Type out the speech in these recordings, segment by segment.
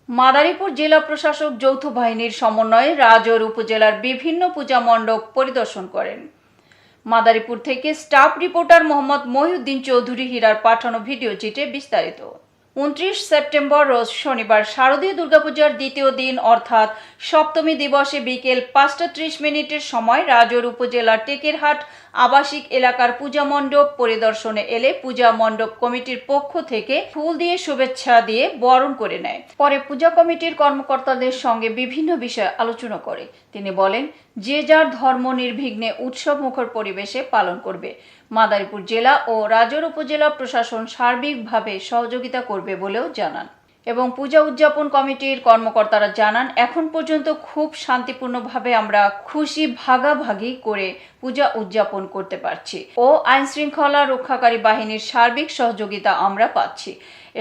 মাদারীপুর জেলা প্রশাসক যৌথ বাহিনীর সমন্বয়ে রাজৌর উপজেলার বিভিন্ন পূজা মণ্ডপ পরিদর্শন করেন। মাদারীপুর থেকে স্টাফ রিপোর্টার মোহাম্মদ মহিউদ্দিন চৌধুরী হীরার পাঠানো ভিডিও চিত্রে বিস্তারিত। 29 সেপ্টেম্বর রোজ শনিবার শারদীয় দুর্গাপূজার দ্বিতীয় দিন অর্থাৎ সপ্তমী দিবসে বিকেল 5:30 সময় রাজৌর উপজেলার টেকেরহাট আবাসিক এলাকার পূজা মণ্ডপ পরিদর্শনে এলে পূজা মণ্ডপ কমিটির পক্ষ থেকে ফুল দিয়ে শুভেচ্ছা দিয়ে বরণ করে নেয়। পরে পূজা কমিটির কর্মকর্তাদের সঙ্গে বিভিন্ন বিষয়ে আলোচনা করে। তিনি বলেন, যে যার ধর্ম নির্বিঘ্নে উৎসব মুখর পরিবেশে পালন করবে। মাদারীপুর জেলা ও রাজৌর উপজেলা প্রশাসন সার্বিকভাবে সহযোগিতা করবে বলেও জানান। এবং পূজা উদযাপন কমিটির কর্মকর্তারা জানান, এখন পর্যন্ত খুব শান্তিপূর্ণভাবে আমরা খুশি ভাগাভাগি করে পূজা উদযাপন করতে পারছি ও আইন শৃঙ্খলা রক্ষাকারী বাহিনীর সার্বিক সহযোগিতা আমরা পাচ্ছি।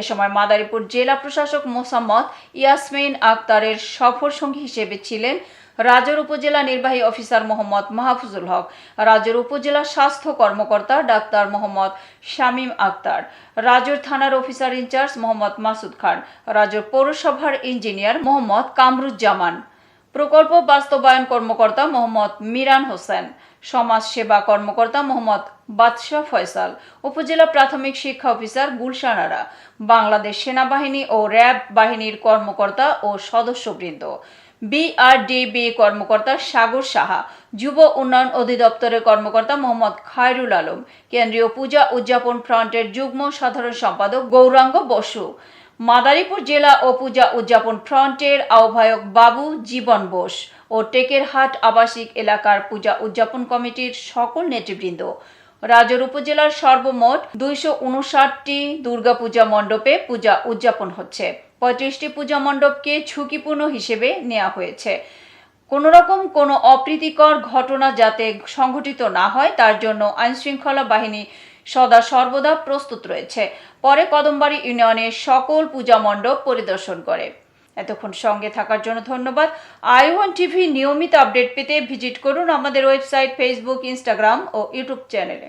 এ সময় মাদারীপুর জেলা প্রশাসক মোসাম্মদ ইয়াসমিন আক্তারের সফর সঙ্গী হিসেবে ছিলেন রাজৌর উপজেলা নির্বাহী অফিসার মোহাম্মদ মাহফুজুল হক, রাজৌর উপজেলা স্বাস্থ্য কর্মকর্তা ডাক্তার মোহাম্মদ শামীম আক্তার, রাজৌর থানার অফিসার ইনচার্জ মোহাম্মদ মাসুদ খান, রাজৌর পৌরসভার ইঞ্জিনিয়ার মোহাম্মদ কামরুজ্জামান, প্রকল্প বাস্তবায়ন কর্মকর্তা মোহাম্মদ মিরান হোসেন, সমাজ সেবা কর্মকর্তা মোহাম্মদ বাদশাহ ফয়সাল, উপজেলা প্রাথমিক শিক্ষা অফিসার গুলশান আরা, বাংলাদেশ সেনাবাহিনী ও র্যাব বাহিনীর কর্মকর্তা ও সদস্যবৃন্দ, বিআরডিবি কর্মকর্তা সাগর সাহা, যুব উন্নয়ন অধিদপ্তরের কর্মকর্তা মোহাম্মদ খায়রুল আলম, কেন্দ্রীয় পূজা উদযাপন ফ্রন্টের যুগ্ম সাধারণ সম্পাদক গৌরাঙ্গ বসু, মাদারীপুর জেলা ও পূজা উদযাপন ফ্রন্টের আহ্বায়ক বাবু জীবন বোস ও টেকেরহাট আবাসিক এলাকার পূজা উদযাপন কমিটির সকল নেতৃবৃন্দ। রাজৌর উপজেলার সর্বমোট 259টি দুর্গাপূজা মণ্ডপে পূজা উদযাপন হচ্ছে। 35টি পূজা মণ্ডপকে ঝুঁকিপূর্ণ হিসেবে নেওয়া হয়েছে। কোনোরকম কোনো অপ্রীতিকর ঘটনা যাতে সংঘটিত না হয় তার জন্য আইনশৃঙ্খলা বাহিনী সদা সর্বদা প্রস্তুত রয়েছে। পরে কদমবাড়ি ইউনিয়নের সকল পূজা মণ্ডপ পরিদর্শন করে। এতক্ষণ সঙ্গে থাকার জন্য ধন্যবাদ। i1 টিভি নিয়মিত আপডেট পেতে ভিজিট করুন আমাদের ওয়েবসাইট, ফেসবুক, ইনস্টাগ্রাম ও ইউটিউব চ্যানেলে।